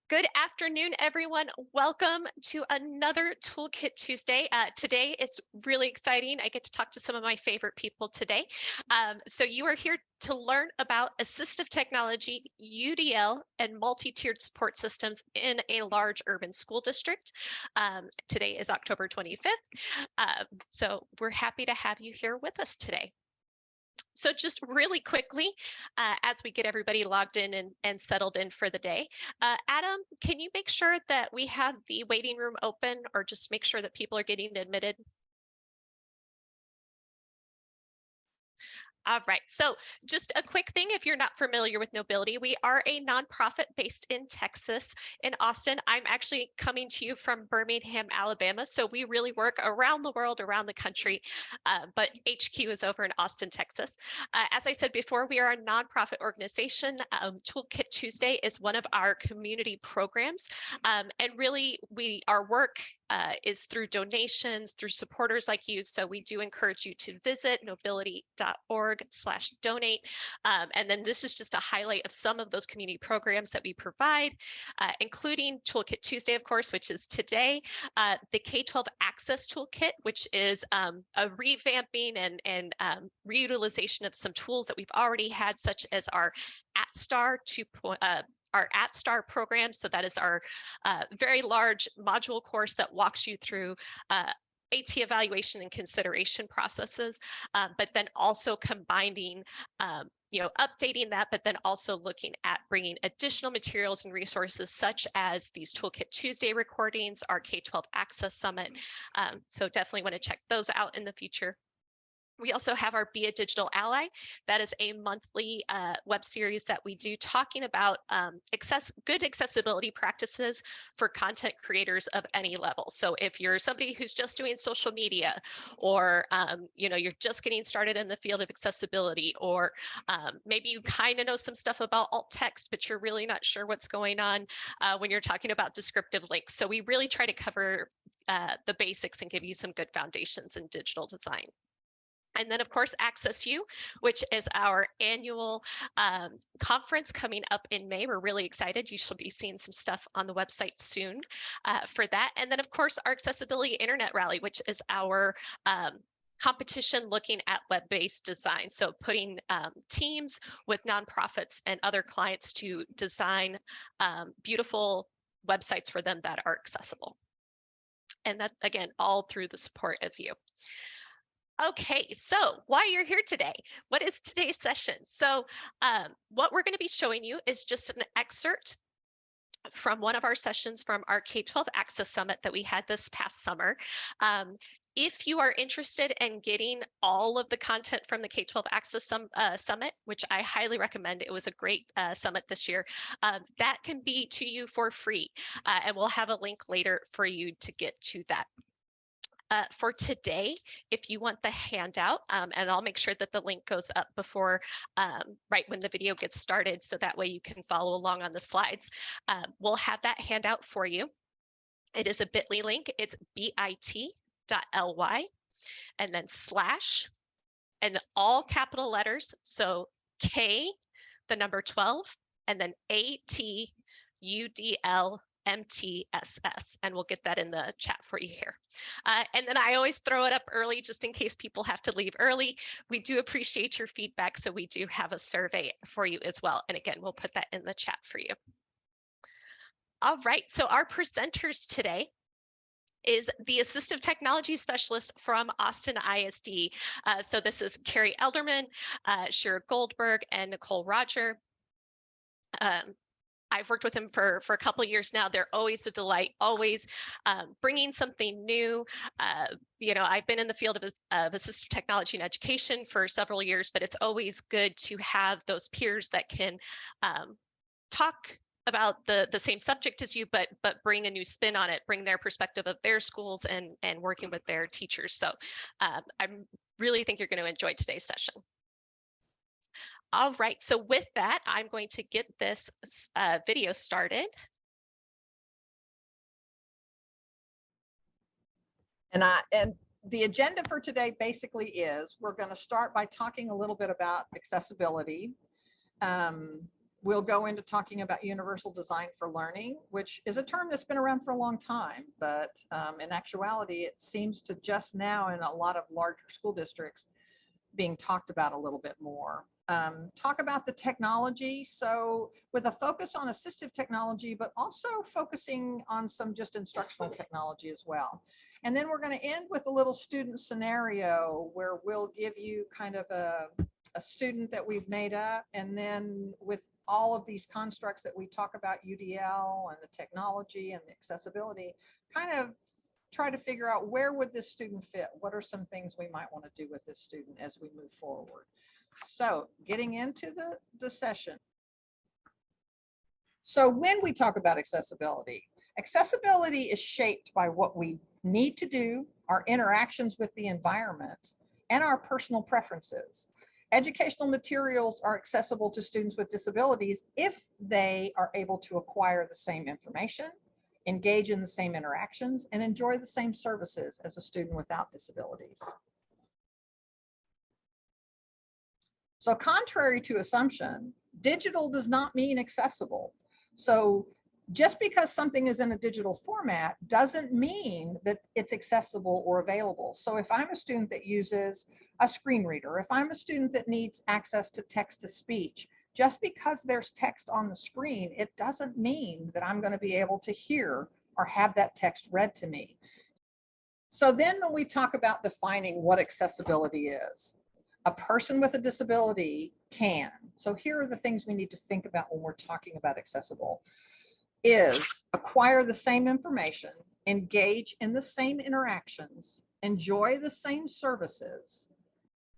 Good afternoon, everyone. Welcome to another Toolkit Tuesday. Today, it's really exciting. I get to talk to some of my favorite people today. So you are here to learn about assistive technology, UDL, and multi-tiered support systems in a large urban school district. Today is October 25th. So we're happy to have you here with us today. So just really quickly, as we get everybody logged in and settled in for the day, Adam, can you make sure that we have the waiting room open, or just make sure that people are getting admitted? All right, so just a quick thing, if you're not familiar with Knowbility, we are a nonprofit based in Texas, in Austin. I'm actually coming to you from Birmingham, Alabama, so we really work around the world, around the country, but HQ is over in Austin, Texas. As I said before, we are a nonprofit organization. Toolkit Tuesday is one of our community programs, and really our work is through donations, through supporters like you, so we do encourage you to visit knowbility.org/donate. And then this is just a highlight of some of those community programs that we provide, including Toolkit Tuesday, of course, which is today, the K12 Access Toolkit, which is a revamping and reutilization of some tools that we've already had, such as our @Star 2.0. Our @Star program. So that is our very large module course that walks you through AT evaluation and consideration processes, but then also combining, updating that, but then also looking at bringing additional materials and resources such as these Toolkit Tuesday recordings, our K12 Access Summit. So definitely want to check those out in the future. We also have our Be a Digital Ally. That is a monthly web series that we do talking about good accessibility practices for content creators of any level. So if you're somebody who's just doing social media, or you're just getting started in the field of accessibility, or maybe you kind of know some stuff about alt text, but you're really not sure what's going on when you're talking about descriptive links. So we really try to cover the basics and give you some good foundations in digital design. And then, of course, Access U, which is our annual conference coming up in May. We're really excited. You should be seeing some stuff on the website soon for that. And then, of course, our Accessibility Internet Rally, which is our competition looking at web-based design. So putting teams with nonprofits and other clients to design beautiful websites for them that are accessible. And that's, again, all through the support of you. Okay, so why you're here today? What is today's session? So what we're going to be showing you is just an excerpt from one of our sessions from our K12 Access Summit that we had this past summer. If you are interested in getting all of the content from the K12 Access Summit, which I highly recommend, it was a great summit this year, that can be to you for free. And we'll have a link later for you to get to that. For today, if you want the handout, and I'll make sure that the link goes up before, right when the video gets started, so that way you can follow along on the slides. We'll have that handout for you. It is a bit.ly link. It's bit.ly and then / and all capital letters. So K, the number 12, and then AT UDL MTSS, and we'll get that in the chat for you here. And then I always throw it up early just in case people have to leave early. We do appreciate your feedback, so we do have a survey for you as well. And again, we'll put that in the chat for you. All right, so our presenters today is the Assistive Technology Specialist from Austin ISD. So this is Carrie Elderman, Shira Goldberg, and Nicole Roger. I've worked with them for a couple of years now. They're always a delight, always bringing something new. I've been in the field of assistive technology and education for several years, but it's always good to have those peers that can talk about the same subject as you, but bring a new spin on it, bring their perspective of their schools and working with their teachers. So I really think you're going to enjoy today's session. All right, so with that, I'm going to get this video started. And the agenda for today basically is we're going to start by talking a little bit about accessibility. we'll go into talking about universal design for learning, which is a term that's been around for a long time, but in actuality, it seems to just now in a lot of larger school districts being talked about a little bit more. Talk about the technology. So with a focus on assistive technology, but also focusing on some just instructional technology as well. And then we're going to end with a little student scenario where we'll give you kind of a student that we've made up. And then with all of these constructs that we talk about, UDL and the technology and the accessibility, kind of try to figure out where would this student fit? What are some things we might want to do with this student as we move forward? So getting into the session. So when we talk about accessibility, accessibility is shaped by what we need to do, our interactions with the environment, and our personal preferences. Educational materials are accessible to students with disabilities if they are able to acquire the same information, engage in the same interactions, and enjoy the same services as a student without disabilities. So contrary to assumption, digital does not mean accessible. So just because something is in a digital format doesn't mean that it's accessible or available. So if I'm a student that uses a screen reader, if I'm a student that needs access to text to speech, just because there's text on the screen, it doesn't mean that I'm going to be able to hear or have that text read to me. So then when we talk about defining what accessibility is, a person with a disability can. So here are the things we need to think about when we're talking about accessible. Is acquire the same information, engage in the same interactions, enjoy the same services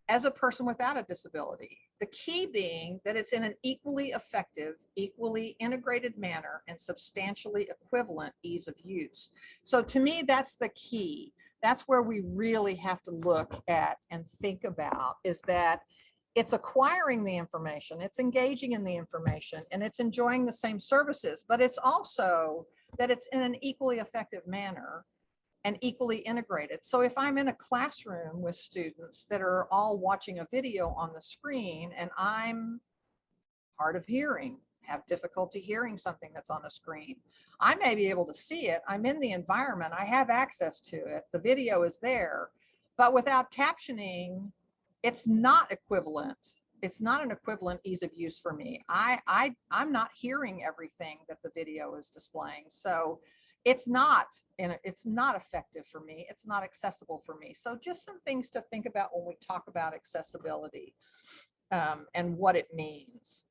as a person without a disability. The key being that it's in an equally effective, equally integrated manner and substantially equivalent ease of use. So to me, that's the key. That's where we really have to look at and think about, is that it's acquiring the information, it's engaging in the information, and it's enjoying the same services, but it's also that it's in an equally effective manner and equally integrated. So if I'm in a classroom with students that are all watching a video on the screen and I'm hard of hearing, have difficulty hearing something that's on a screen, I may be able to see it. I'm in the environment, I have access to it, the video is there, but without captioning, it's not equivalent. It's not an equivalent ease of use for me. I'm not hearing everything that the video is displaying. So it's not effective for me. It's not accessible for me. So just some things to think about when we talk about accessibility and what it means.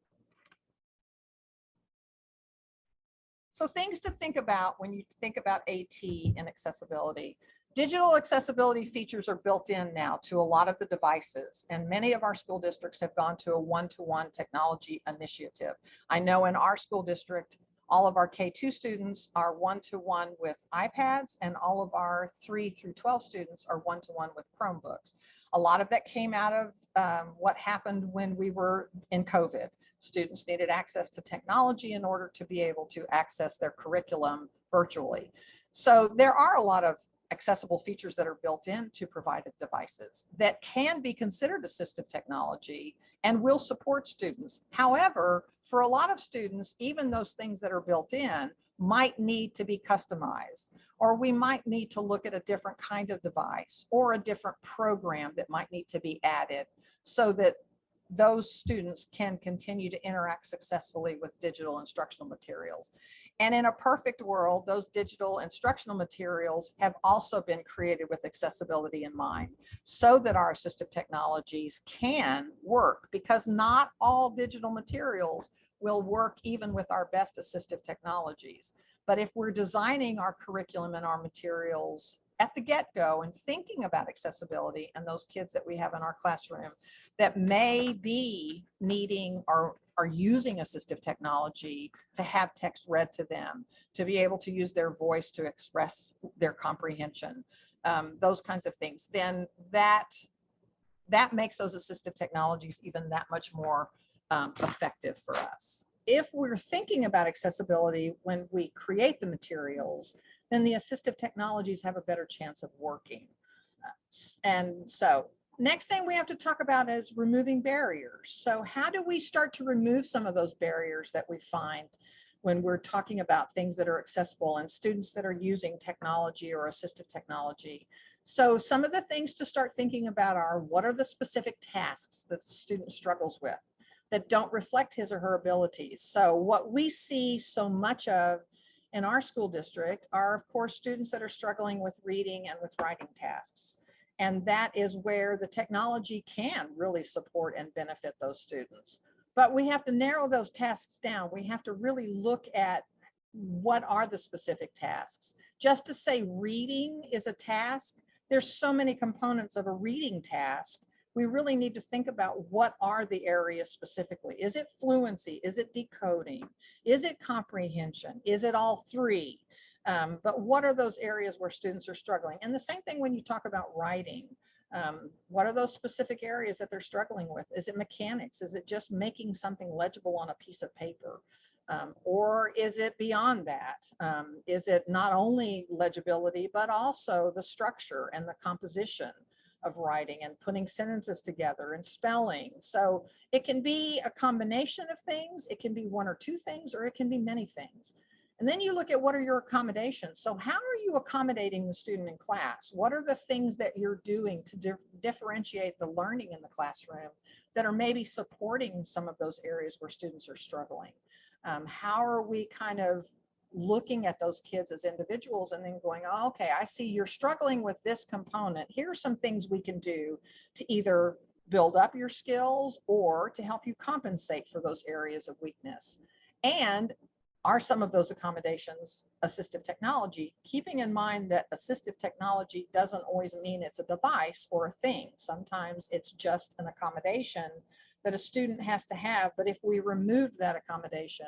So things to think about when you think about AT and accessibility. Digital accessibility features are built in now to a lot of the devices, and many of our school districts have gone to a one-to-one technology initiative. I know in our school district, all of our K2 students are one-to-one with iPads, and all of our 3 through 12 students are one-to-one with Chromebooks. A lot of that came out of what happened when we were in COVID. Students needed access to technology in order to be able to access their curriculum virtually. So there are a lot of accessible features that are built into provided devices that can be considered assistive technology and will support students. However, for a lot of students, even those things that are built in might need to be customized, or we might need to look at a different kind of device or a different program that might need to be added so that those students can continue to interact successfully with digital instructional materials. And in a perfect world, those digital instructional materials have also been created with accessibility in mind so that our assistive technologies can work, because not all digital materials will work even with our best assistive technologies. But if we're designing our curriculum and our materials at the get-go and thinking about accessibility and those kids that we have in our classroom that may be needing or are using assistive technology to have text read to them, to be able to use their voice to express their comprehension, those kinds of things, then that makes those assistive technologies even that much more effective for us. If we're thinking about accessibility when we create the materials, then the assistive technologies have a better chance of working. And so Next thing we have to talk about is removing barriers. So how do we start to remove some of those barriers that we find when we're talking about things that are accessible and students that are using technology or assistive technology? So some of the things to start thinking about are, what are the specific tasks that the student struggles with that don't reflect his or her abilities? So what we see so much of in our school district are, of course, students that are struggling with reading and with writing tasks. And that is where the technology can really support and benefit those students. But we have to narrow those tasks down. We have to really look at what are the specific tasks. Just to say reading is a task, there's so many components of a reading task. We really need to think about what are the areas specifically. Is it fluency? Is it decoding? Is it comprehension? Is it all three? But what are those areas where students are struggling? And the same thing when you talk about writing. What are those specific areas that they're struggling with? Is it mechanics? Is it just making something legible on a piece of paper? Or is it beyond that? Is it not only legibility, but also the structure and the composition of writing and putting sentences together and spelling? So it can be a combination of things. It can be one or two things, or it can be many things. And then you look at, what are your accommodations? So how are you accommodating the student in class? What are the things that you're doing to differentiate the learning in the classroom that are maybe supporting some of those areas where students are struggling? How are we kind of looking at those kids as individuals and then going, oh, okay, I see you're struggling with this component. Here are some things we can do to either build up your skills or to help you compensate for those areas of weakness. And are some of those accommodations assistive technology, keeping in mind that assistive technology doesn't always mean it's a device or a thing. Sometimes it's just an accommodation that a student has to have, but if we remove that accommodation,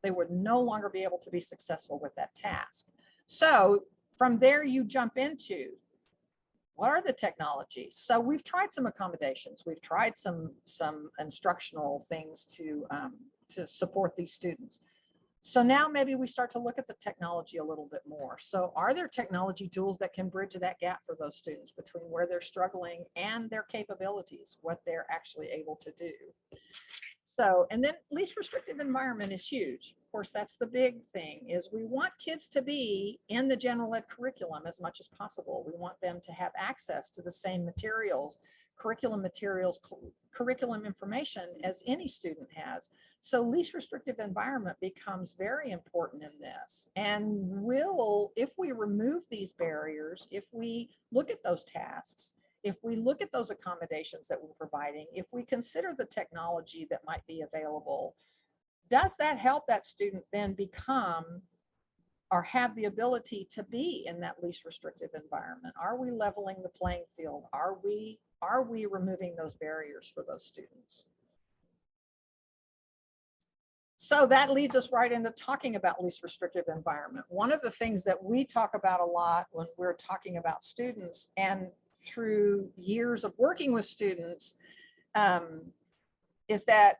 they would no longer be able to be successful with that task. So from there, you jump into, what are the technologies? So we've tried some accommodations. We've tried some instructional things to support these students. So now maybe we start to look at the technology a little bit more. So are there technology tools that can bridge that gap for those students between where they're struggling and their capabilities, what they're actually able to do? So, and then least restrictive environment is huge. Of course, that's the big thing, is we want kids to be in the general ed curriculum as much as possible. We want them to have access to the same materials, curriculum materials, curriculum information as any student has. So least restrictive environment becomes very important in this. And if we remove these barriers, if we look at those tasks, if we look at those accommodations that we're providing, if we consider the technology that might be available, does that help that student then become or have the ability to be in that least restrictive environment? Are we leveling the playing field? Are we removing those barriers for those students? So that leads us right into talking about least restrictive environment. One of the things that we talk about a lot when we're talking about students, and through years of working with students, is that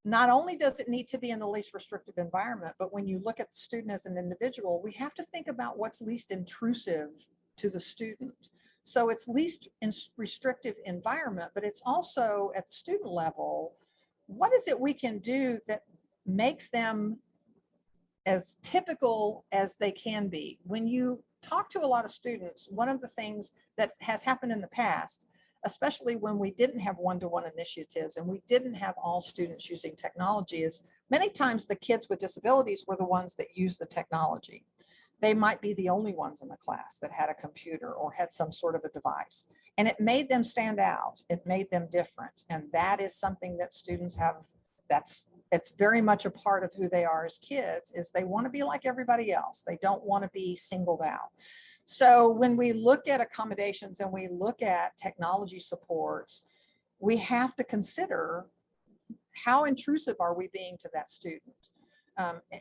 not only does it need to be in the least restrictive environment, but when you look at the student as an individual, we have to think about what's least intrusive to the student. So it's least restrictive environment, but it's also at the student level, what is it we can do that makes them as typical as they can be? When you talk to a lot of students, one of the things that has happened in the past, especially when we didn't have one-to-one initiatives and we didn't have all students using technology, is many times the kids with disabilities were the ones that used the technology. They might be the only ones in the class that had a computer or had some sort of a device. And it made them stand out. It made them different. And that is something that students have, it's very much a part of who they are as kids, is they want to be like everybody else. They don't want to be singled out. So when we look at accommodations and we look at technology supports, we have to consider how intrusive are we being to that student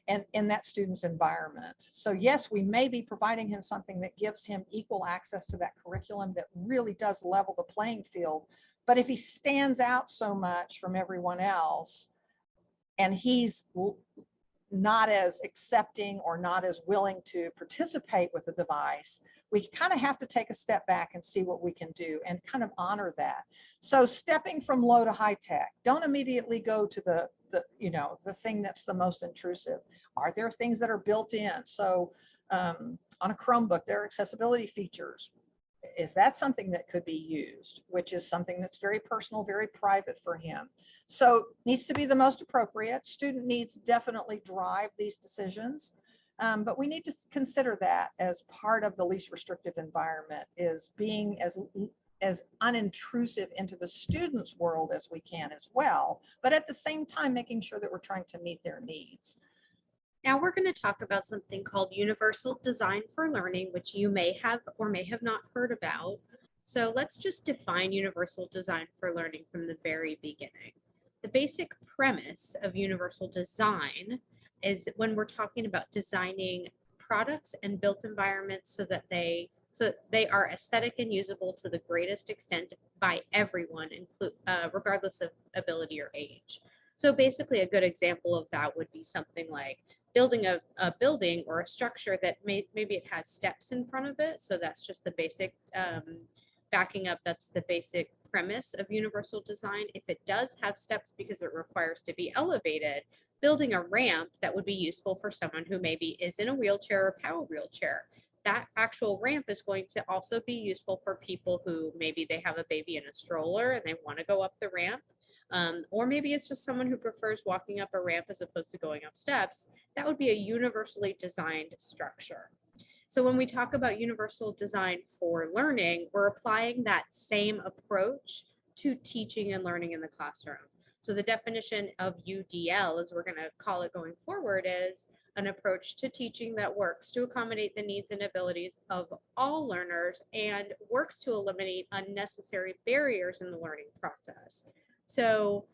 and in that student's environment. So yes, we may be providing him something that gives him equal access to that curriculum that really does level the playing field. But if he stands out so much from everyone else and he's not as accepting or not as willing to participate with the device, we kind of have to take a step back and see what we can do and kind of honor that. So stepping from low to high tech, don't immediately go to the thing that's the most intrusive. Are there things that are built in? So on a Chromebook, there are accessibility features. Is that something that could be used, which is something that's very personal, very private for him? So needs to be the most appropriate. Student needs definitely drive these decisions. But we need to consider that as part of the least restrictive environment, is being as unintrusive into the student's world as we can as well, but at the same time making sure that we're trying to meet their needs. Now we're going to talk about something called Universal Design for Learning, which you may have or may have not heard about. So let's just define Universal Design for Learning from the very beginning. The basic premise of universal design is when we're talking about designing products and built environments so that they are aesthetic and usable to the greatest extent by everyone, regardless of ability or age. So basically a good example of that would be something like building a building or a structure that maybe it has steps in front of it. So that's just the basic backing up. That's the basic premise of universal design. If it does have steps because it requires to be elevated, building a ramp that would be useful for someone who maybe is in a wheelchair or power wheelchair. That actual ramp is going to also be useful for people who maybe they have a baby in a stroller and they want to go up the ramp. Or maybe it's just someone who prefers walking up a ramp as opposed to going up steps. That would be a universally designed structure. So when we talk about universal design for learning, we're applying that same approach to teaching and learning in the classroom. So the definition of UDL, as we're going to call it going forward, is an approach to teaching that works to accommodate the needs and abilities of all learners and works to eliminate unnecessary barriers in the learning process. So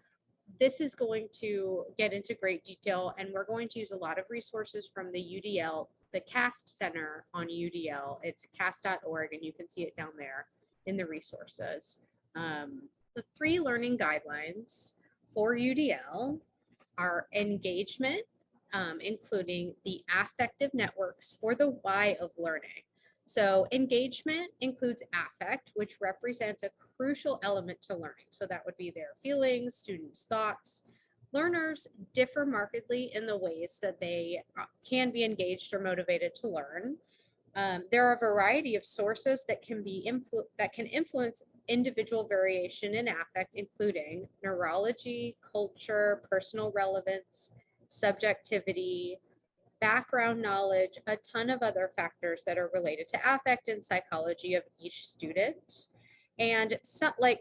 this is going to get into great detail, and we're going to use a lot of resources from the UDL, the CAST Center on UDL. It's cast.org, and you can see it down there in the resources. The 3 learning guidelines for UDL are engagement, including the affective networks for the why of learning. So engagement includes affect, which represents a crucial element to learning. So that would be their feelings, students' thoughts. Learners differ markedly in the ways that they can be engaged or motivated to learn. There are a variety of sources that can influence individual variation in affect, including neurology, culture, personal relevance, subjectivity, background knowledge, a ton of other factors that are related to affect and psychology of each student. And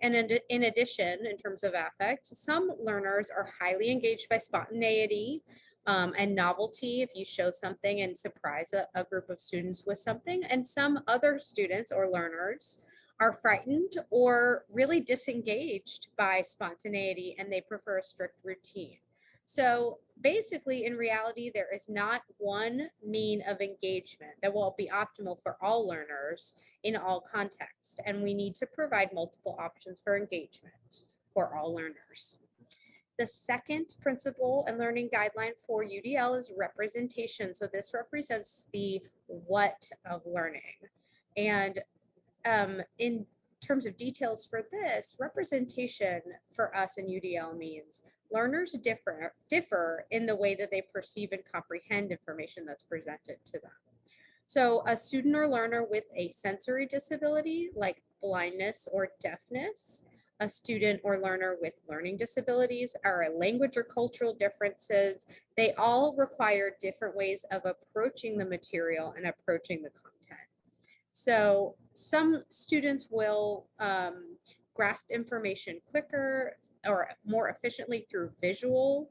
in addition, in terms of affect, some learners are highly engaged by spontaneity and novelty if you show something and surprise a group of students with something. And some other students or learners are frightened or really disengaged by spontaneity and they prefer a strict routine. So basically, in reality, there is not one mean of engagement that will be optimal for all learners in all contexts, and we need to provide multiple options for engagement for all learners. The second principle and learning guideline for UDL is representation. So this represents the what of learning. And in terms of details for this, representation for us in UDL means learners differ in the way that they perceive and comprehend information that's presented to them. So a student or learner with a sensory disability like blindness or deafness, a student or learner with learning disabilities, or language or cultural differences, they all require different ways of approaching the material and approaching the content. So some students will grasp information quicker or more efficiently through visual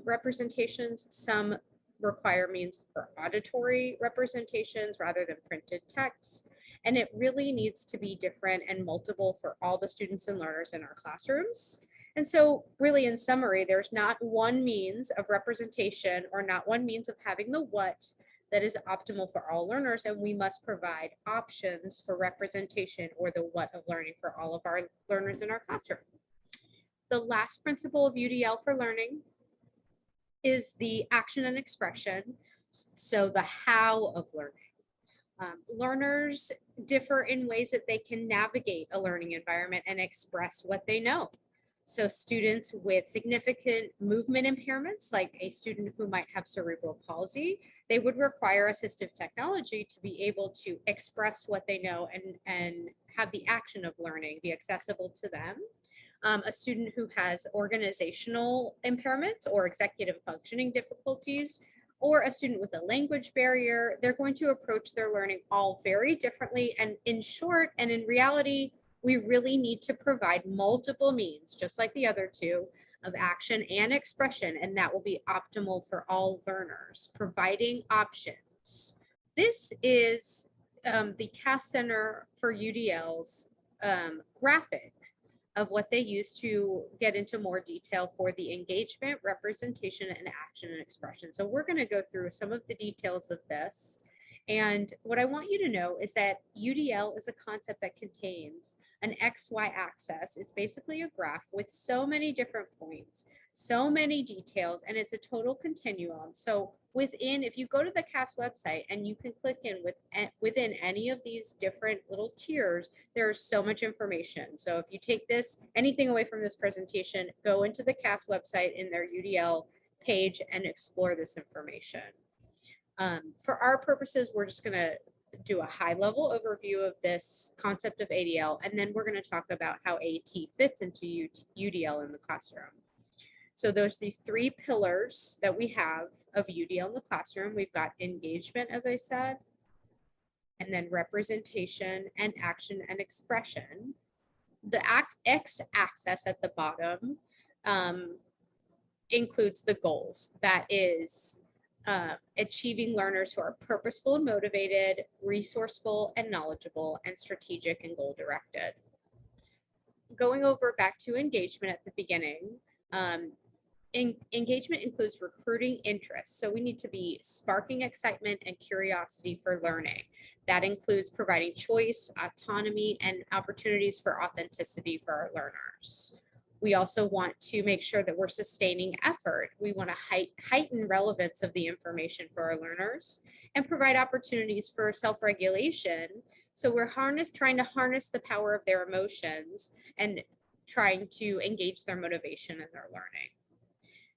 representations. Some require means for auditory representations rather than printed text. And it really needs to be different and multiple for all the students and learners in our classrooms. And so really in summary, there's not one means of representation or not one means of having the what that is optimal for all learners, and we must provide options for representation or the what of learning for all of our learners in our classroom. The last principle of UDL for learning is the action and expression, so the how of learning. Learners differ in ways that they can navigate a learning environment and express what they know. So students with significant movement impairments, like a student who might have cerebral palsy, they would require assistive technology to be able to express what they know and have the action of learning be accessible to them. A student who has organizational impairments or executive functioning difficulties, or a student with a language barrier, they're going to approach their learning all very differently. And in short, and in reality, we really need to provide multiple means, just like the other two, of action and expression, and that will be optimal for all learners, providing options. This is the CAS Center for UDL's graphic of what they use to get into more detail for the engagement, representation, and action and expression. So we're going to go through some of the details of this. And what I want you to know is that UDL is a concept that contains an XY axis. It's basically a graph with so many different points, so many details, and it's a total continuum. So within, if you go to the CAS website and you can click in within any of these different little tiers, there's so much information. So if you take this, anything away from this presentation, go into the CAS website in their UDL page and explore this information. For our purposes, we're just going to do a high-level overview of this concept of ADL, and then we're going to talk about how AT fits into UDL in the classroom. So there's these three pillars that we have of UDL in the classroom. We've got engagement, as I said, and then representation and action and expression. The X-axis at the bottom includes the goals. That is achieving learners who are purposeful and motivated, resourceful and knowledgeable, and strategic and goal-directed. Going over back to engagement at the beginning, engagement includes recruiting interest. So we need to be sparking excitement and curiosity for learning. That includes providing choice, autonomy, and opportunities for authenticity for our learners. We also want to make sure that we're sustaining effort. We want to heighten relevance of the information for our learners and provide opportunities for self-regulation. So we're trying to harness the power of their emotions and trying to engage their motivation in their learning.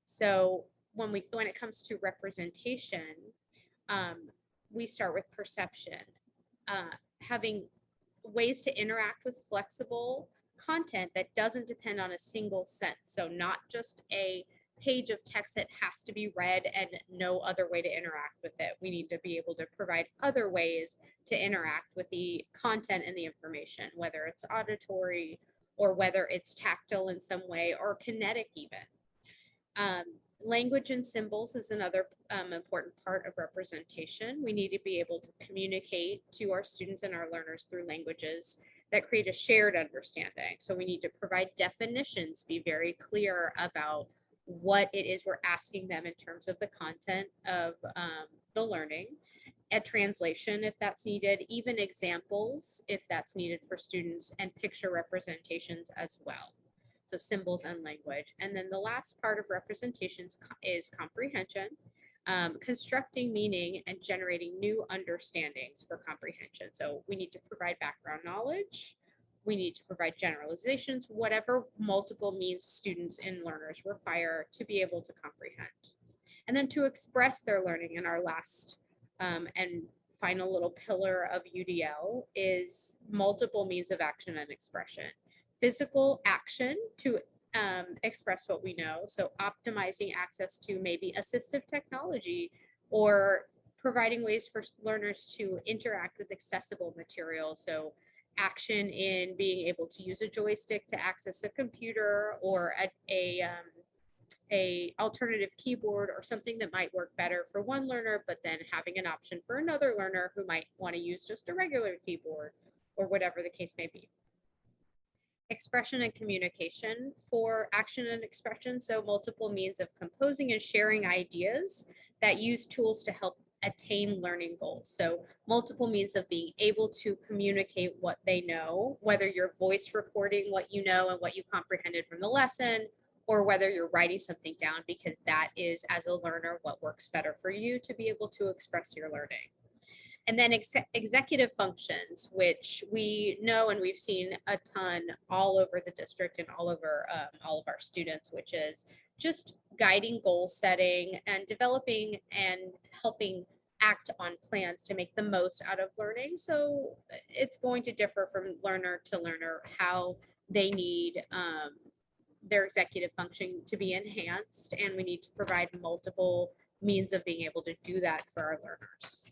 So when it comes to representation, we start with perception, having ways to interact with flexible content that doesn't depend on a single sense. So not just a page of text that has to be read and no other way to interact with it. We need to be able to provide other ways to interact with the content and the information, whether it's auditory or whether it's tactile in some way or kinetic even. Language and symbols is another important part of representation. We need to be able to communicate to our students and our learners through languages that create a shared understanding. So we need to provide definitions, be very clear about what it is we're asking them in terms of the content of the learning, a translation if that's needed, even examples if that's needed for students, and picture representations as well. So symbols and language. And then the last part of representations is comprehension, constructing meaning and generating new understandings for comprehension. So we need to provide background knowledge. We need to provide generalizations, whatever multiple means students and learners require to be able to comprehend. And then to express their learning in our last and final little pillar of UDL is multiple means of action and expression. Physical action to express what we know. So optimizing access to maybe assistive technology or providing ways for learners to interact with accessible material. So action in being able to use a joystick to access a computer or a alternative keyboard or something that might work better for one learner, but then having an option for another learner who might want to use just a regular keyboard or whatever the case may be. Expression and communication for action and expression. So multiple means of composing and sharing ideas that use tools to help attain learning goals. So multiple means of being able to communicate what they know, whether you're voice recording what you know and what you comprehended from the lesson, or whether you're writing something down because that is, as a learner, what works better for you to be able to express your learning. And then executive functions, which we know and we've seen a ton all over the district and all over all of our students, which is just guiding goal setting and developing and helping act on plans to make the most out of learning. So it's going to differ from learner to learner how they need their executive function to be enhanced, and we need to provide multiple means of being able to do that for our learners.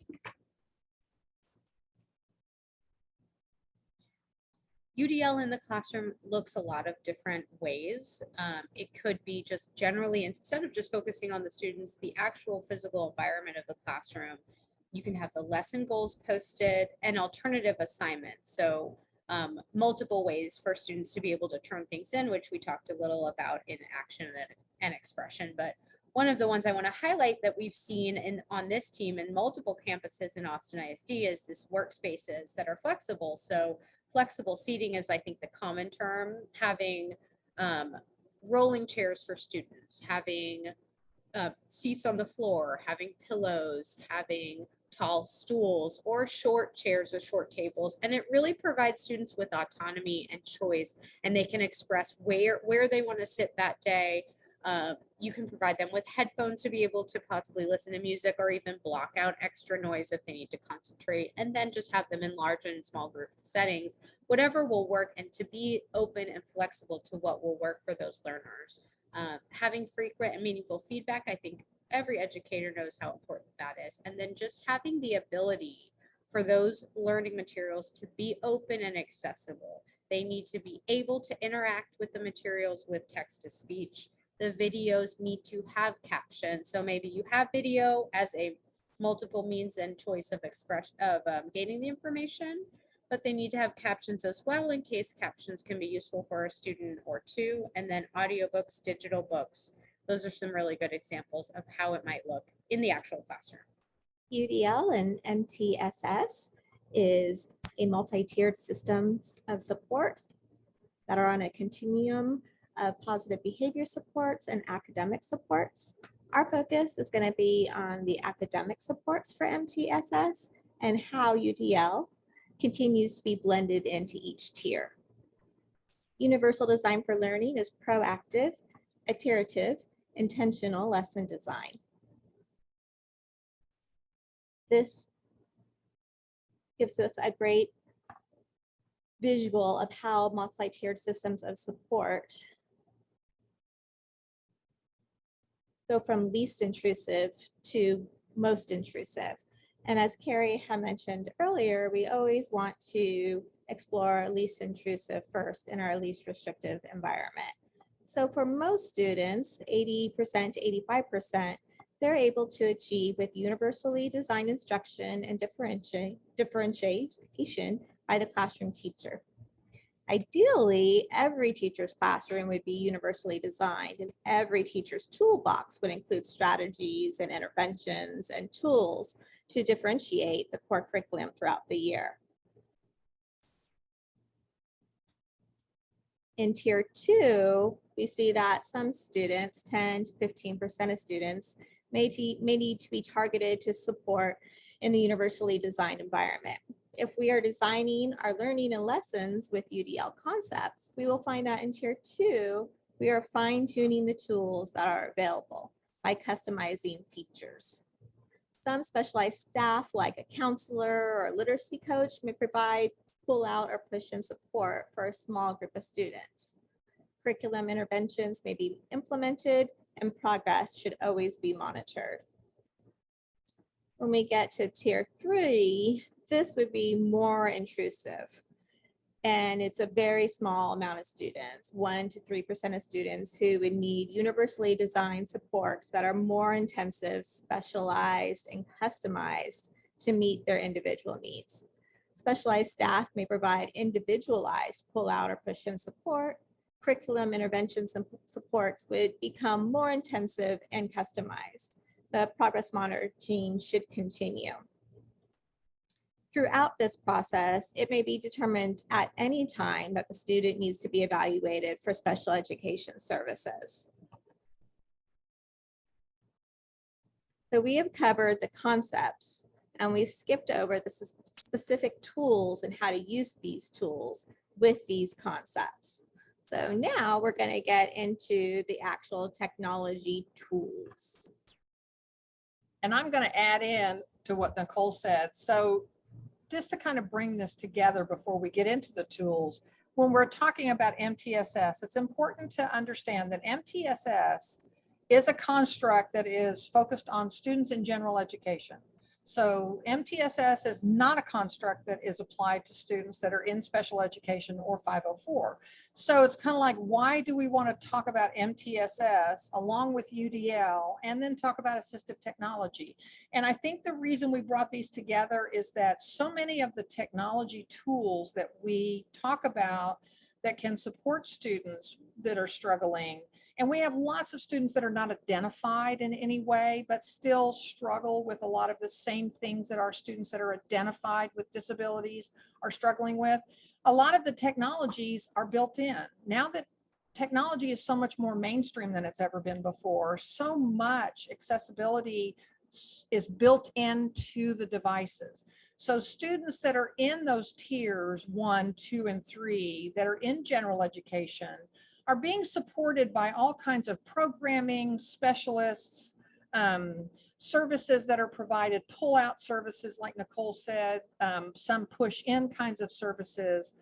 UDL in the classroom looks a lot of different ways. It could be just generally, instead of just focusing on the students, the actual physical environment of the classroom, you can have the lesson goals posted and alternative assignments. So multiple ways for students to be able to turn things in, which we talked a little about in action and expression. But one of the ones I want to highlight that we've seen on this team in multiple campuses in Austin ISD is this workspaces that are flexible. So flexible seating is, I think, the common term, having rolling chairs for students, having seats on the floor, having pillows, having tall stools or short chairs with short tables. And it really provides students with autonomy and choice, and they can express where they want to sit that day. You can provide them with headphones to be able to possibly listen to music or even block out extra noise if they need to concentrate, and then just have them in large and small group settings, whatever will work, and to be open and flexible to what will work for those learners. Having frequent and meaningful feedback, I think every educator knows how important that is. And then just having the ability for those learning materials to be open and accessible. They need to be able to interact with the materials with text to speech. The videos need to have captions. So maybe you have video as a multiple means and choice of expression of gaining the information, but they need to have captions as well in case captions can be useful for a student or two. And then audiobooks, digital books. Those are some really good examples of how it might look in the actual classroom. UDL and MTSS is a multi-tiered systems of support that are on a continuum of positive behavior supports and academic supports. Our focus is going to be on the academic supports for MTSS and how UDL continues to be blended into each tier. Universal Design for Learning is proactive, iterative, intentional lesson design. This gives us a great visual of how multi-tiered systems of support go from least intrusive to most intrusive. And as Carrie had mentioned earlier, we always want to explore least intrusive first in our least restrictive environment. So for most students, 80% to 85%, they're able to achieve with universally designed instruction and differentiation by the classroom teacher. Ideally, every teacher's classroom would be universally designed, and every teacher's toolbox would include strategies and interventions and tools to differentiate the core curriculum throughout the year. In tier 2, we see that some students, 10 to 15% of students, may need to be targeted to support in the universally designed environment. If we are designing our learning and lessons with UDL concepts, we will find that in tier 2, we are fine-tuning the tools that are available by customizing features. Some specialized staff, like a counselor or literacy coach, may provide pull-out or push-in support for a small group of students. Curriculum interventions may be implemented, and progress should always be monitored. When we get to tier 3, this would be more intrusive, and it's a very small amount of students, 1 to 3% of students who would need universally designed supports that are more intensive, specialized, and customized to meet their individual needs. Specialized staff may provide individualized pull-out or push-in support. Curriculum interventions and supports would become more intensive and customized. The progress monitoring should continue. Throughout this process, it may be determined at any time that the student needs to be evaluated for special education services. So we have covered the concepts And we've skipped over the specific tools and how to use these tools with these concepts. So now we're going to get into the actual technology tools. And I'm going to add in to what Nicole said. So just to kind of bring this together before we get into the tools, when we're talking about MTSS, it's important to understand that MTSS is a construct that is focused on students in general education. So MTSS is not a construct that is applied to students that are in special education or 504. So it's kind of like, why do we want to talk about MTSS along with UDL and then talk about assistive technology? And I think the reason we brought these together is that so many of the technology tools that we talk about that can support students that are struggling, and we have lots of students that are not identified in any way, but still struggle with a lot of the same things that our students that are identified with disabilities are struggling with. A lot of the technologies are built in. Now that technology is so much more mainstream than it's ever been before, so much accessibility is built into the devices. So students that are in those tiers 1, 2, and 3 that are in general education are being supported by all kinds of programming specialists, services that are provided, pull-out services like Nicole said, some push-in kinds of services.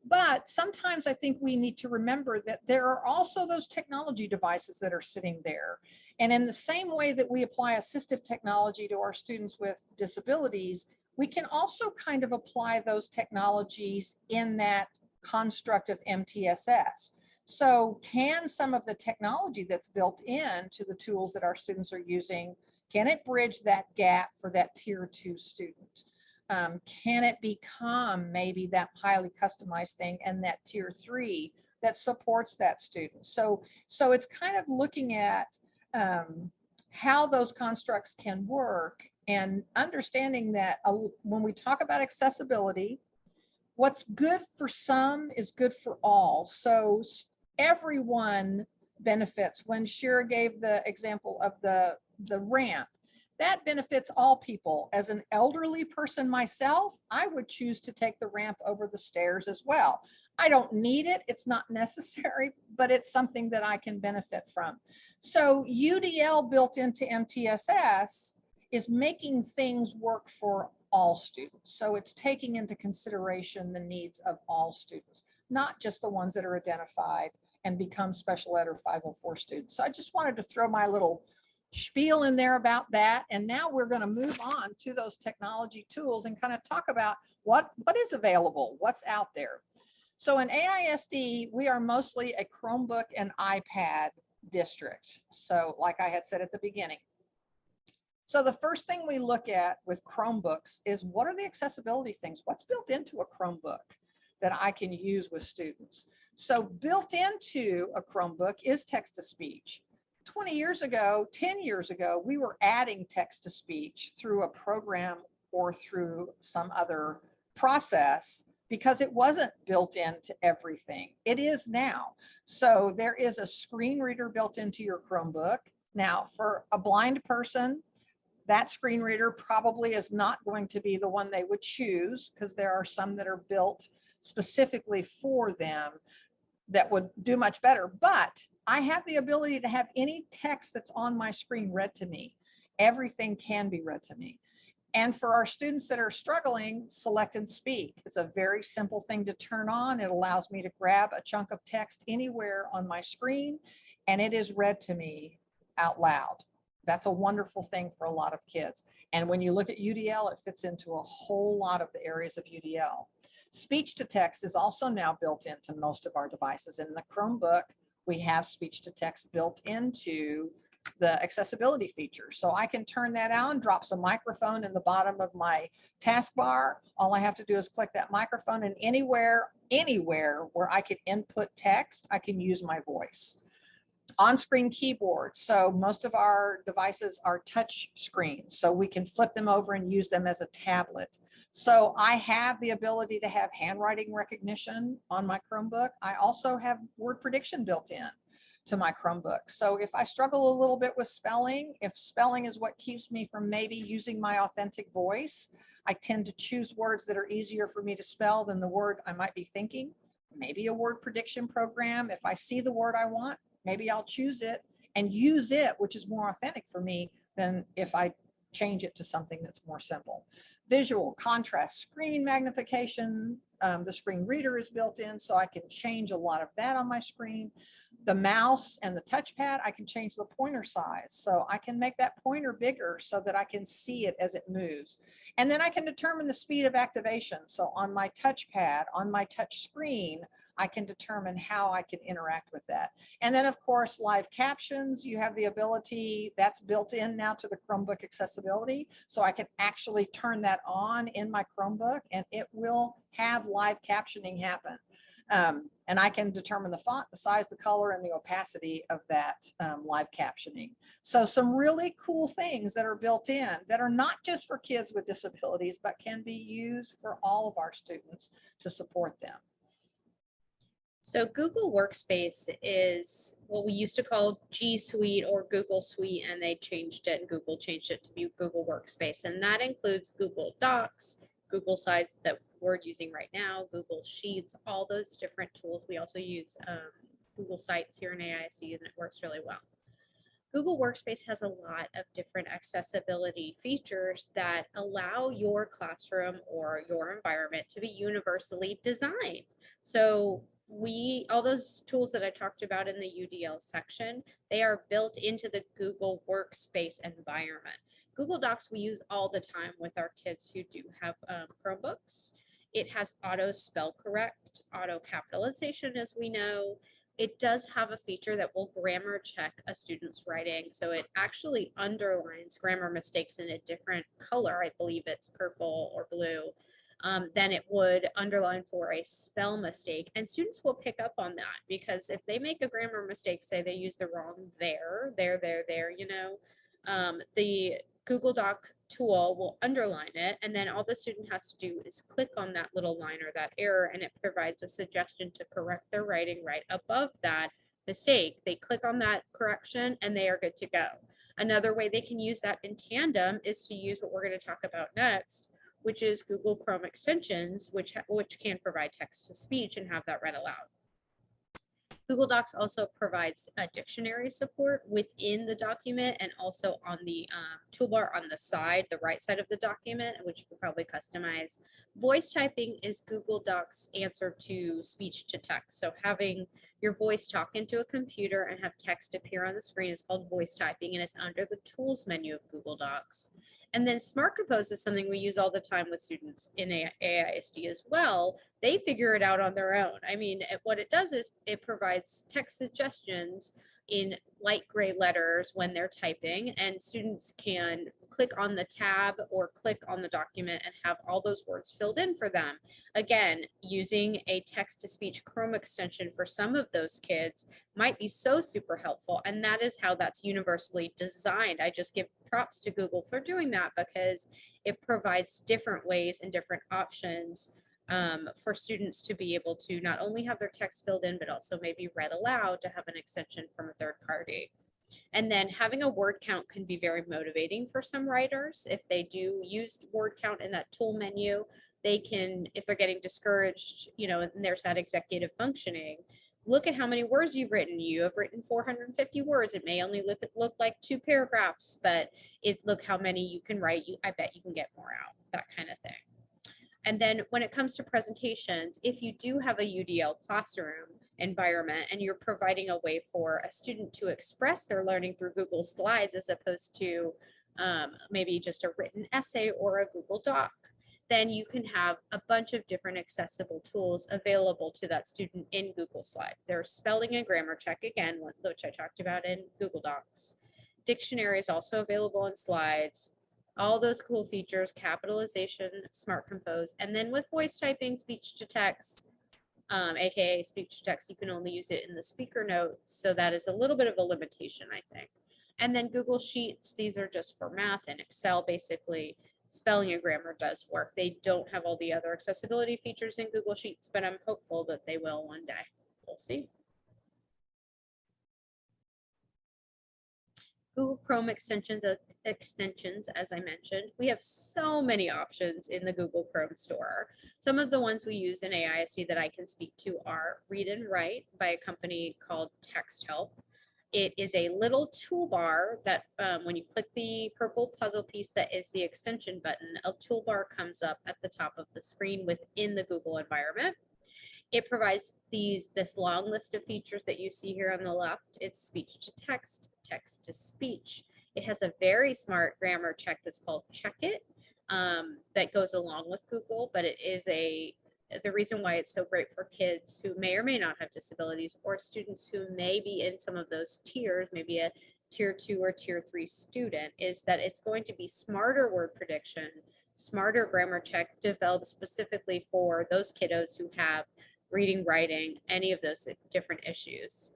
But sometimes I think we need to remember that there are also those technology devices that are sitting there. And in the same way that we apply assistive technology to our students with disabilities, we can also kind of apply those technologies in that construct of MTSS. So can some of the technology that's built into the tools that our students are using, can it bridge that gap for that tier 2 student? Can it become maybe that highly customized thing and that tier 3 that supports that student? So it's kind of looking at how those constructs can work and understanding that when we talk about accessibility, what's good for some is good for all. So everyone benefits. When Shira gave the example of the ramp, that benefits all people. As an elderly person myself, I would choose to take the ramp over the stairs as well. I don't need it, it's not necessary, but it's something that I can benefit from. So UDL built into MTSS is making things work for all students. So it's taking into consideration the needs of all students, not just the ones that are identified and become special ed or 504 students. So I just wanted to throw my little spiel in there about that. And now we're going to move on to those technology tools and kind of talk about what is available, what's out there. So in AISD, we are mostly a Chromebook and iPad district. So like I had said at the beginning. So the first thing we look at with Chromebooks is what are the accessibility things? What's built into a Chromebook that I can use with students? So built into a Chromebook is text-to-speech. 20 years ago, 10 years ago, we were adding text-to-speech through a program or through some other process because it wasn't built into everything. It is now. So there is a screen reader built into your Chromebook. Now, for a blind person, that screen reader probably is not going to be the one they would choose because there are some that are built specifically for them that would do much better. But I have the ability to have any text that's on my screen read to me. Everything can be read to me. And for our students that are struggling, select and speak. It's a very simple thing to turn on. It allows me to grab a chunk of text anywhere on my screen, and it is read to me out loud. That's a wonderful thing for a lot of kids. And when you look at UDL, it fits into a whole lot of the areas of UDL. Speech to text is also now built into most of our devices. In the Chromebook, we have speech to text built into the accessibility feature. So I can turn that on, drops a microphone in the bottom of my taskbar. All I have to do is click that microphone, and anywhere where I can input text, I can use my voice. On-screen keyboard. So most of our devices are touch screens, so we can flip them over and use them as a tablet. So I have the ability to have handwriting recognition on my Chromebook. I also have word prediction built in. to my Chromebook. So if I struggle a little bit with spelling, if spelling is what keeps me from maybe using my authentic voice, I tend to choose words that are easier for me to spell than the word I might be thinking. Maybe a word prediction program. If I see the word I want, maybe I'll choose it and use it, which is more authentic for me than if I change it to something that's more simple. Visual, contrast, screen magnification. The screen reader is built in, so I can change a lot of that on my screen. The mouse and the touchpad, I can change the pointer size. So I can make that pointer bigger so that I can see it as it moves. And then I can determine the speed of activation. So on my touchpad, on my touch screen, I can determine how I can interact with that. And then of course, live captions, you have the ability that's built in now to the Chromebook Accessibility. So I can actually turn that on in my Chromebook and it will have live captioning happen. And I can determine the font, the size, the color, and the opacity of that live captioning. So some really cool things that are built in that are not just for kids with disabilities, but can be used for all of our students to support them. So Google Workspace is what we used to call G Suite or Google Suite, and they changed it, and Google changed it to be Google Workspace. And that includes Google Docs, Google Slides that we're using right now, Google Sheets, all those different tools. We also use Google Sites here in AISD, and it works really well. Google Workspace has a lot of different accessibility features that allow your classroom or your environment to be universally designed. So all those tools that I talked about in the UDL section, they are built into the Google Workspace environment. Google Docs we use all the time with our kids who do have Chromebooks. It has auto spell correct, auto capitalization, as we know. It does have a feature that will grammar check a student's writing. So it actually underlines grammar mistakes in a different color. I believe it's purple or blue. Than it would underline for a spell mistake. And students will pick up on that because if they make a grammar mistake, say they use the wrong there, you know, the Google Doc tool will underline it. And then all the student has to do is click on that little line or that error, and it provides a suggestion to correct their writing right above that mistake. They click on that correction and they are good to go. Another way they can use that in tandem is to use what we're going to talk about next, which is Google Chrome extensions, which can provide text to speech and have that read aloud. Google Docs also provides dictionary support within the document and also on the toolbar on the side, the right side of the document, which you can probably customize. Voice typing is Google Docs' answer to speech to text. So having your voice talk into a computer and have text appear on the screen is called voice typing, and it's under the tools menu of Google Docs. And then Smart Compose is something we use all the time with students in AISD as well. They figure it out on their own. I mean, what it does is it provides text suggestions in light gray letters when they're typing, and students can click on the tab or click on the document and have all those words filled in for them. Again, using a text-to-speech Chrome extension for some of those kids might be so super helpful, and that is how that's universally designed. I just give props to Google for doing that because it provides different ways and different options for students to be able to not only have their text filled in, but also maybe read aloud to have an extension from a third party. And then having a word count can be very motivating for some writers. If they do use word count in that tool menu, they can, if they're getting discouraged, you know, and there's that executive functioning, look at how many words you've written. You have written 450 words. It may only look like 2 paragraphs, but look how many you can write. I bet you can get more out, that kind of thing. And then when it comes to presentations, if you do have a UDL classroom environment and you're providing a way for a student to express their learning through Google Slides as opposed to maybe just a written essay or a Google Doc, then you can have a bunch of different accessible tools available to that student in Google Slides. There's spelling and grammar check, again, which I talked about in Google Docs. Dictionary is also available in Slides. All those cool features, capitalization, Smart Compose, and then with voice typing, speech to text, aka speech to text, you can only use it in the speaker notes, so that is a little bit of a limitation, I think. And then Google Sheets, these are just for math and Excel, basically. Spelling and grammar does work. They don't have all the other accessibility features in Google Sheets, but I'm hopeful that they will one day. We'll see. Google Chrome extensions, as I mentioned. We have so many options in the Google Chrome store. Some of the ones we use in AISC that I can speak to are Read and Write by a company called Text Help. It is a little toolbar that when you click the purple puzzle piece that is the extension button, a toolbar comes up at the top of the screen within the Google environment. It provides this long list of features that you see here on the left. It's speech to text, text to speech. It has a very smart grammar check that's called Check It that goes along with Google, but it is the reason why it's so great for kids who may or may not have disabilities, or students who may be in some of those tiers, maybe a tier 2 or tier 3 student, is that it's going to be smarter word prediction, smarter grammar check developed specifically for those kiddos who have reading, writing, any of those different issues.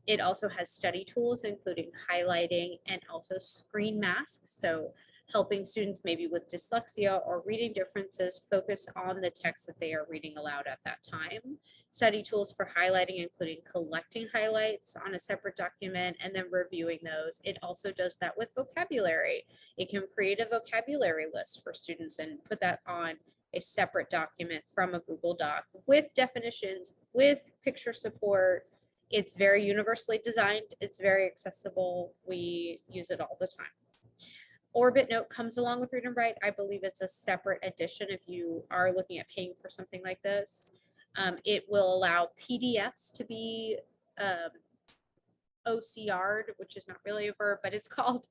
It also has study tools, including highlighting and also screen masks. So helping students maybe with dyslexia or reading differences focus on the text that they are reading aloud at that time. Study tools for highlighting, including collecting highlights on a separate document and then reviewing those. It also does that with vocabulary. It can create a vocabulary list for students and put that on a separate document from a Google Doc with definitions, with picture support. It's very universally designed. It's very accessible. We use it all the time. Orbit Note comes along with Read and Write. I believe it's a separate edition if you are looking at paying for something like this. It will allow PDFs to be OCR'd, which is not really a verb, but it's called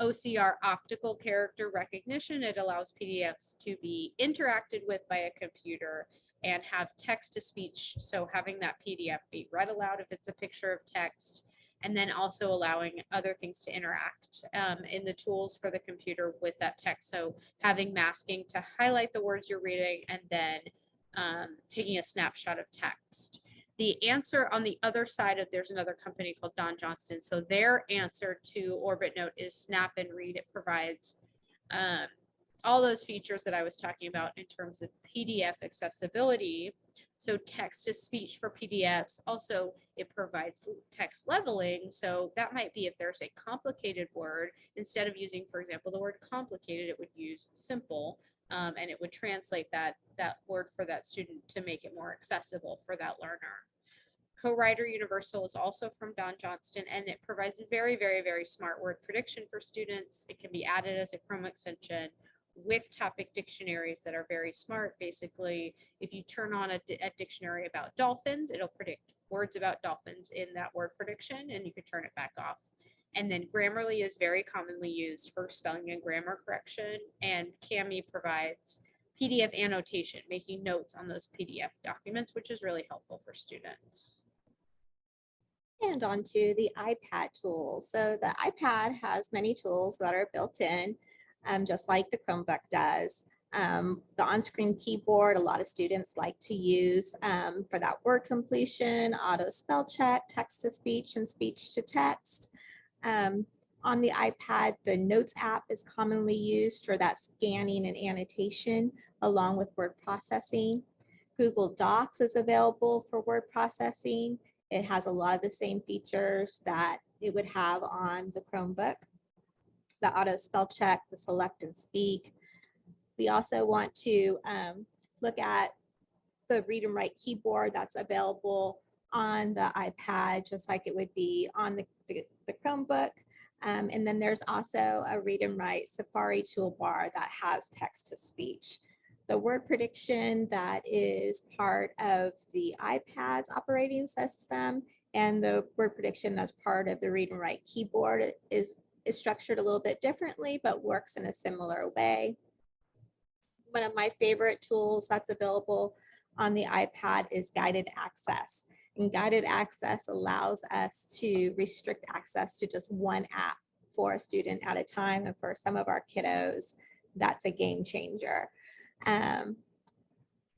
OCR, optical character recognition. It allows PDFs to be interacted with by a computer and have text to speech. So having that PDF be read aloud if it's a picture of text, and then also allowing other things to interact in the tools for the computer with that text. So having masking to highlight the words you're reading and then taking a snapshot of text. The answer on the other side of, there's another company called Don Johnston. So their answer to Orbit Note is Snap and Read. It provides all those features that I was talking about in terms of PDF accessibility. So text to speech for PDFs. Also, it provides text leveling. So that might be if there's a complicated word, instead of using, for example, the word complicated, it would use simple, and it would translate that word for that student to make it more accessible for that learner. Co-Writer Universal is also from Don Johnston, and it provides very, very, very smart word prediction for students. It can be added as a Chrome extension with topic dictionaries that are very smart. Basically, if you turn on a dictionary about dolphins, it'll predict words about dolphins in that word prediction, and you can turn it back off. And then Grammarly is very commonly used for spelling and grammar correction, and Cami provides PDF annotation, making notes on those PDF documents, which is really helpful for students. And on to the iPad tools. So the iPad has many tools that are built in, just like the Chromebook does. The on-screen keyboard, a lot of students like to use for that word completion, auto spell check, text to speech, and speech to text. On the iPad, the Notes app is commonly used for that scanning and annotation, along with word processing. Google Docs is available for word processing. It has a lot of the same features that it would have on the Chromebook. The auto spell check, the select and speak. We also want to look at the Read and Write keyboard that's available on the iPad, just like it would be on the Chromebook. And then there's also a Read and Write Safari toolbar that has text to speech. The word prediction that is part of the iPad's operating system and the word prediction that's part of the Read and Write keyboard is structured a little bit differently, but works in a similar way. One of my favorite tools that's available on the iPad is Guided Access. And Guided Access allows us to restrict access to just one app for a student at a time. And for some of our kiddos, that's a game changer.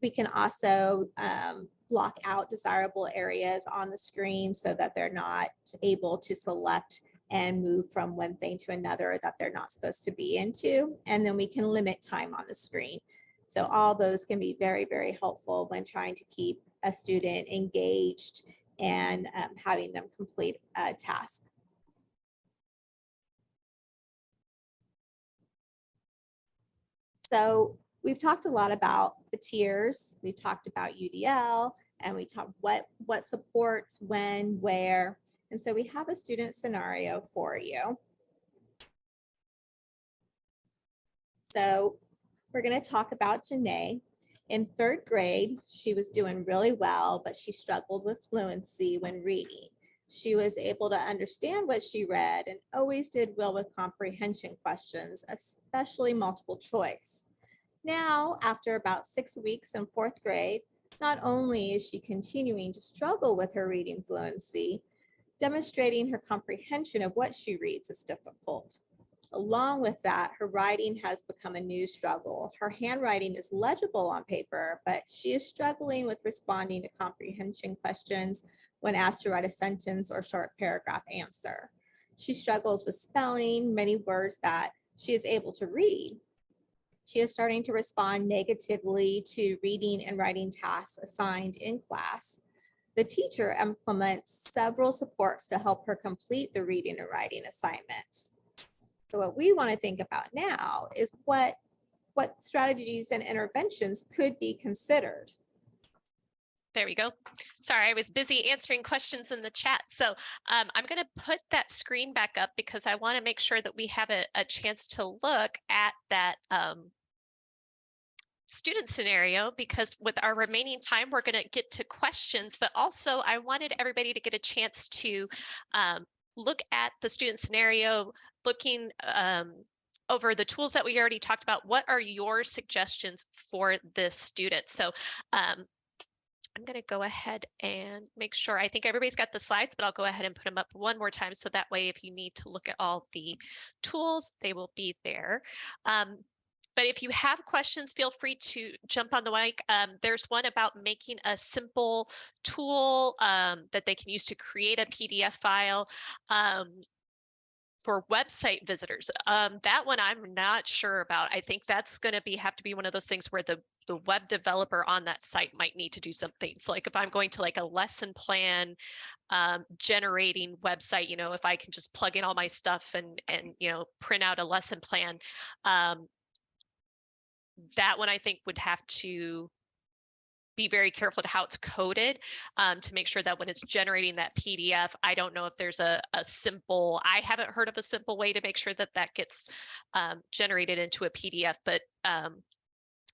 We can also block out desirable areas on the screen so that they're not able to select and move from one thing to another that they're not supposed to be into. And then we can limit time on the screen. So all those can be very, very helpful when trying to keep a student engaged and having them complete a task. So we've talked a lot about the tiers. We talked about UDL, and we talked what supports when, where. And so we have a student scenario for you. So we're going to talk about Janae. In 3rd grade, she was doing really well, but she struggled with fluency when reading. She was able to understand what she read and always did well with comprehension questions, especially multiple choice. Now, after about 6 weeks in 4th grade, not only is she continuing to struggle with her reading fluency, demonstrating her comprehension of what she reads is difficult. Along with that, her writing has become a new struggle. Her handwriting is legible on paper, but she is struggling with responding to comprehension questions when asked to write a sentence or short paragraph answer. She struggles with spelling many words that she is able to read. She is starting to respond negatively to reading and writing tasks assigned in class. The teacher implements several supports to help her complete the reading and writing assignments. So what we want to think about now is what strategies and interventions could be considered. There we go. Sorry, I was busy answering questions in the chat. So I'm going to put that screen back up because I want to make sure that we have a chance to look at that student scenario, because with our remaining time, we're going to get to questions, but also I wanted everybody to get a chance to look at the student scenario, looking over the tools that we already talked about. What are your suggestions for this student? So I'm going to go ahead and make sure, I think everybody's got the slides, but I'll go ahead and put them up one more time. So that way, if you need to look at all the tools, they will be there. But if you have questions, feel free to jump on the mic. There's one about making a simple tool that they can use to create a PDF file for website visitors. That one I'm not sure about. I think that's going to have to be one of those things where the web developer on that site might need to do something. So like if I'm going to like a lesson plan generating website, you know, if I can just plug in all my stuff and you know, print out a lesson plan, that one I think would have to be very careful to how it's coded to make sure that when it's generating that PDF, I don't know if there's a simple, I haven't heard of a simple way to make sure that that gets generated into a PDF, but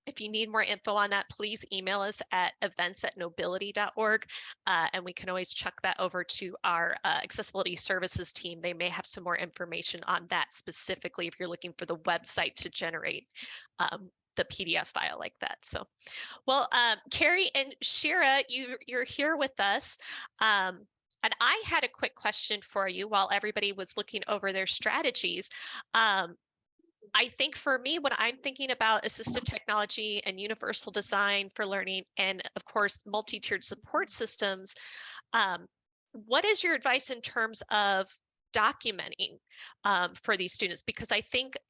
if you need more info on that, please email us at events@knowbility.org, and we can always chuck that over to our accessibility services team. They may have some more information on that specifically if you're looking for the website to generate the PDF file like that. So, well, Carrie and Shira, you're here with us. And I had a quick question for you while everybody was looking over their strategies. I think for me, when I'm thinking about assistive technology and universal design for learning, and of course, multi-tiered support systems, what is your advice in terms of documenting for these students? Because I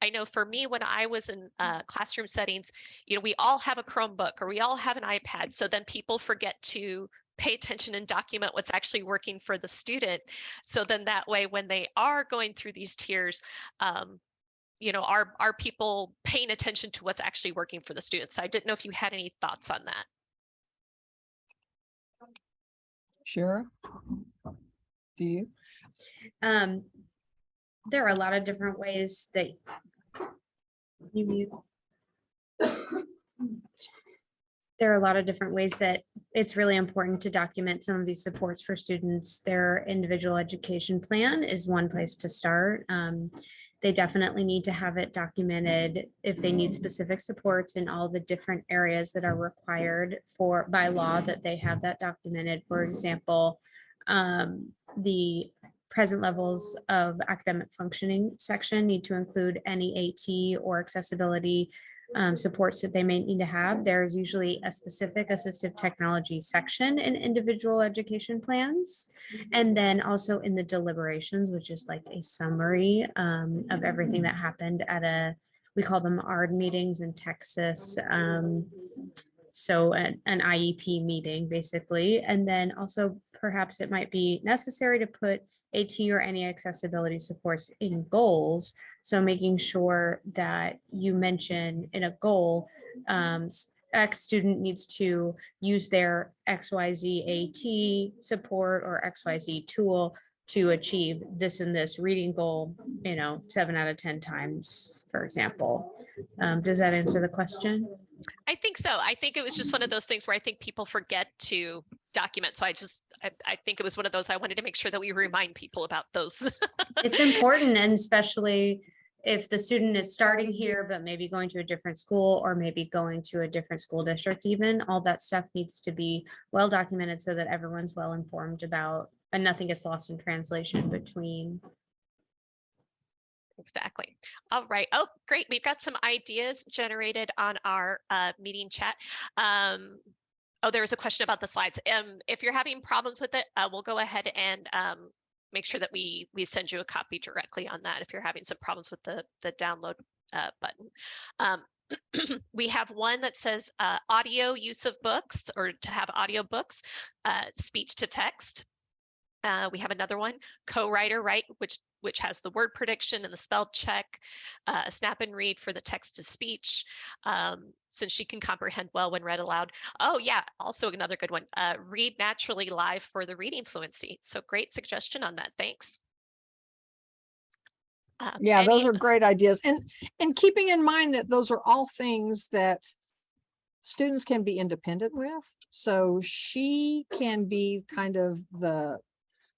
know for me, when I was in classroom settings, you know, we all have a Chromebook or we all have an iPad. So then people forget to pay attention and document what's actually working for the student. So then that way, when they are going through these tiers, you know, are people paying attention to what's actually working for the students? I didn't know if you had any thoughts on that. Sure. Do you? There are a lot of different ways that there are a lot of different ways that it's really important to document some of these supports for students. Their individual education plan is one place to start. They definitely need to have it documented if they need specific supports in all the different areas that are required by law, that they have that documented. For example, the present levels of academic functioning section need to include any AT or accessibility supports that they may need to have. There's usually a specific assistive technology section in individual education plans. And then also in the deliberations, which is like a summary of everything that happened at we call them ARD meetings in Texas. So an IEP meeting basically, and then also perhaps it might be necessary to put AT or any accessibility supports in goals. So making sure that you mention in a goal, X student needs to use their XYZ AT support or XYZ tool to achieve this and this reading goal, 7 out of 10 times, for example. Does that answer the question? I think so. I think it was just one of those things where I think people forget to document. So I think it was one of those, I wanted to make sure that we remind people about those. It's important, and especially if the student is starting here, but maybe going to a different school or maybe going to a different school district, even all that stuff needs to be well documented so that everyone's well informed about, and nothing gets lost in translation between. Exactly. All right. Oh, great. We've got some ideas generated on our meeting chat. Oh, there was a question about the slides. If you're having problems with it, we'll go ahead and make sure that we send you a copy directly on that if you're having some problems with the download button. We have one that says audio use of books, or to have audio books, speech to text. We have another one, co-writer, right, which has the word prediction and the spell check, a snap and read for the text to speech, since she can comprehend well when read aloud. Oh yeah, also another good one, read naturally live for the reading fluency. So great suggestion on that, thanks. Yeah, those are great ideas. And keeping in mind that those are all things that students can be independent with. So she can be kind of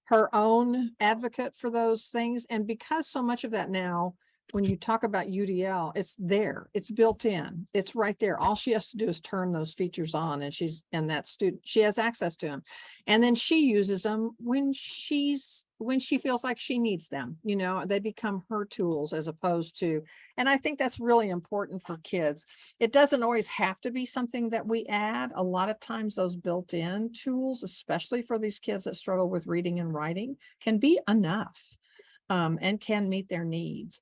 her own advocate for those things. And because so much of that now, when you talk about UDL, it's there, it's built in, it's right there. All she has to do is turn those features on, and that student, she has access to them. And then she uses them when she feels like she needs them, they become her tools as opposed to, and I think that's really important for kids. It doesn't always have to be something that we add. A lot of times those built-in tools, especially for these kids that struggle with reading and writing, can be enough. And can meet their needs.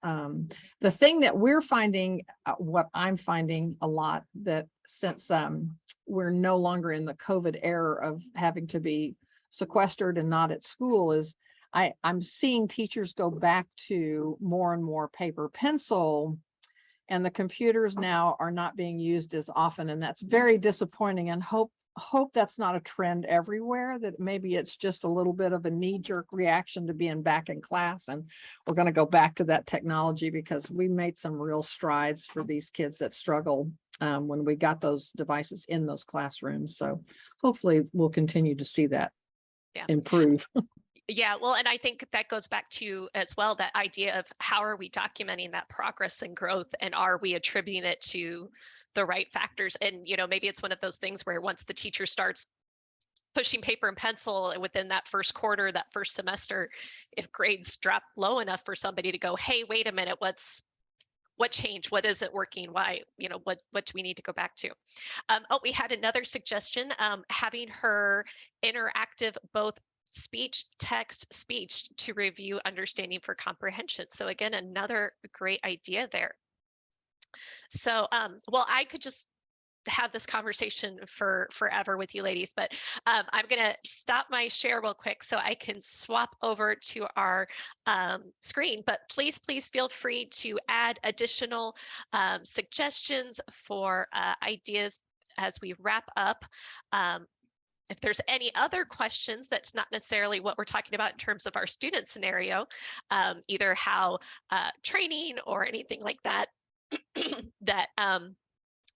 The thing that we're finding, what I'm finding a lot, that since we're no longer in the COVID era of having to be sequestered and not at school, is I'm seeing teachers go back to more and more paper pencil, and the computers now are not being used as often. And that's very disappointing, and hope that's not a trend everywhere, that maybe it's just a little bit of a knee-jerk reaction to being back in class, and we're going to go back to that technology, because we made some real strides for these kids that struggle when we got those devices in those classrooms. So hopefully we'll continue to see that improve. Yeah, well, and I think that goes back to as well that idea of how are we documenting that progress and growth, and are we attributing it to the right factors? And maybe it's one of those things where once the teacher starts pushing paper and pencil within that first quarter, that first semester, if grades drop low enough for somebody to go, hey, wait a minute, what changed? What isn't working? Why? What do we need to go back to? Oh, we had another suggestion, having her interactive both speech, text, speech to review understanding for comprehension. So again, another great idea there. So, well, I could just have this conversation for forever with you ladies, but I'm gonna stop my share real quick so I can swap over to our screen. But please feel free to add additional suggestions for ideas as we wrap up. If there's any other questions, that's not necessarily what we're talking about in terms of our student scenario, either how training or anything like that, that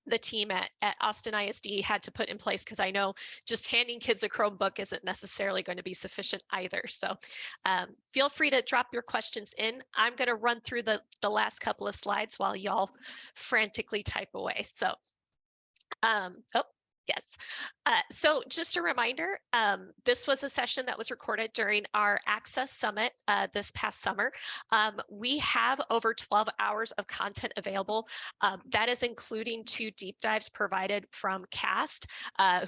the team at Austin ISD had to put in place, because I know just handing kids a Chromebook isn't necessarily going to be sufficient either. So feel free to drop your questions in. I'm going to run through the last couple of slides while y'all frantically type away. So, oh, yes. So just a reminder, this was a session that was recorded during our Access Summit this past summer. We have over 12 hours of content available. That is including 2 deep dives provided from CAST,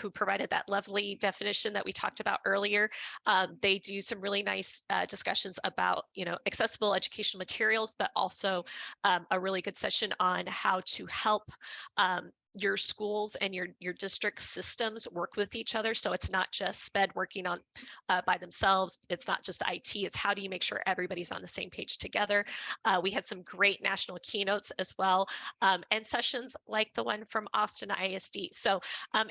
who provided that lovely definition that we talked about earlier. They do some really nice discussions about, accessible educational materials, but also a really good session on how to help your schools and your district systems work with each other. So it's not just SPED working on by themselves. It's not just IT. It's how do you make sure everybody's on the same page together. We had some great national keynotes as well, and sessions like the one from Austin ISD. So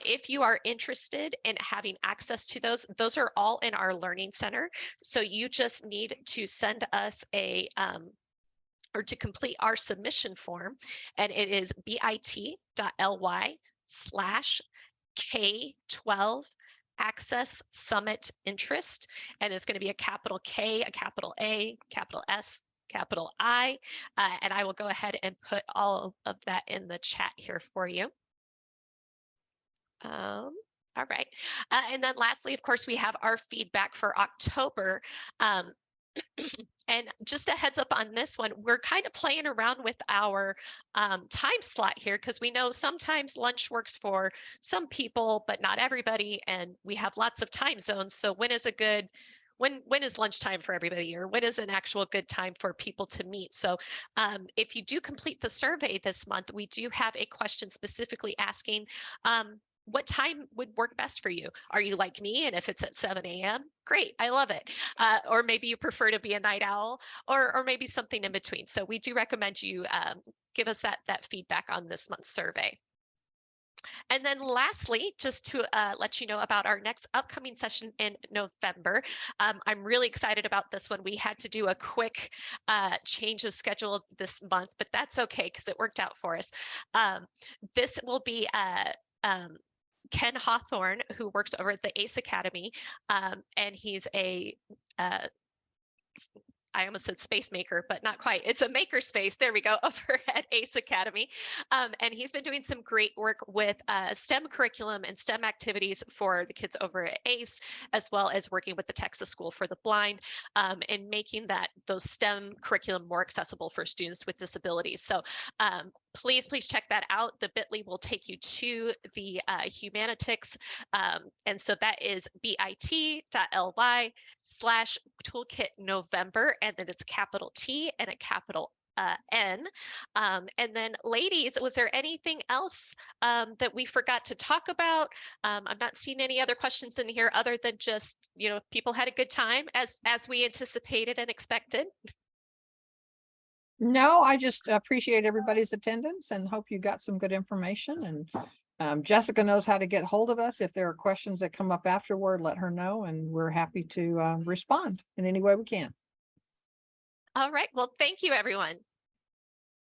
if you are interested in having access to those are all in our Learning Center. So you just need to send us a or to complete our submission form, and it is bit.ly/K12 Access Summit Interest, and it's going to be a capital K, a capital A, capital S, capital I, and I will go ahead and put all of that in the chat here for you. All right, and then lastly, of course, we have our feedback for October. And just a heads up on this one, we're kind of playing around with our time slot here, because we know sometimes lunch works for some people, but not everybody, and we have lots of time zones. So when is a good, when is lunchtime for everybody, or when is an actual good time for people to meet? So if you do complete the survey this month, we do have a question specifically asking, what time would work best for you? Are you like me? And if it's at 7 a.m., great, I love it. Or maybe you prefer to be a night owl, or maybe something in between. So we do recommend you give us that feedback on this month's survey. And then lastly, just to let you know about our next upcoming session in November. I'm really excited about this one. We had to do a quick change of schedule this month, but that's okay because it worked out for us. This will be Ken Hawthorne, who works over at the ACE Academy, and he's a I almost said space maker, but not quite. It's a maker space. There we go, over at ACE Academy. And he's been doing some great work with STEM curriculum and STEM activities for the kids over at ACE, as well as working with the Texas School for the Blind, and making those STEM curriculum more accessible for students with disabilities. So please check that out. The bit.ly will take you to the Humanitics. And so that is bit.ly/Toolkit November, and then it's a capital T and a capital N. And then ladies, was there anything else that we forgot to talk about? I'm not seeing any other questions in here other than just, people had a good time as we anticipated and expected. No, I just appreciate everybody's attendance and hope you got some good information. And Jessica knows how to get hold of us. If there are questions that come up afterward, let her know, and we're happy to respond in any way we can. All right. Well, thank you, everyone.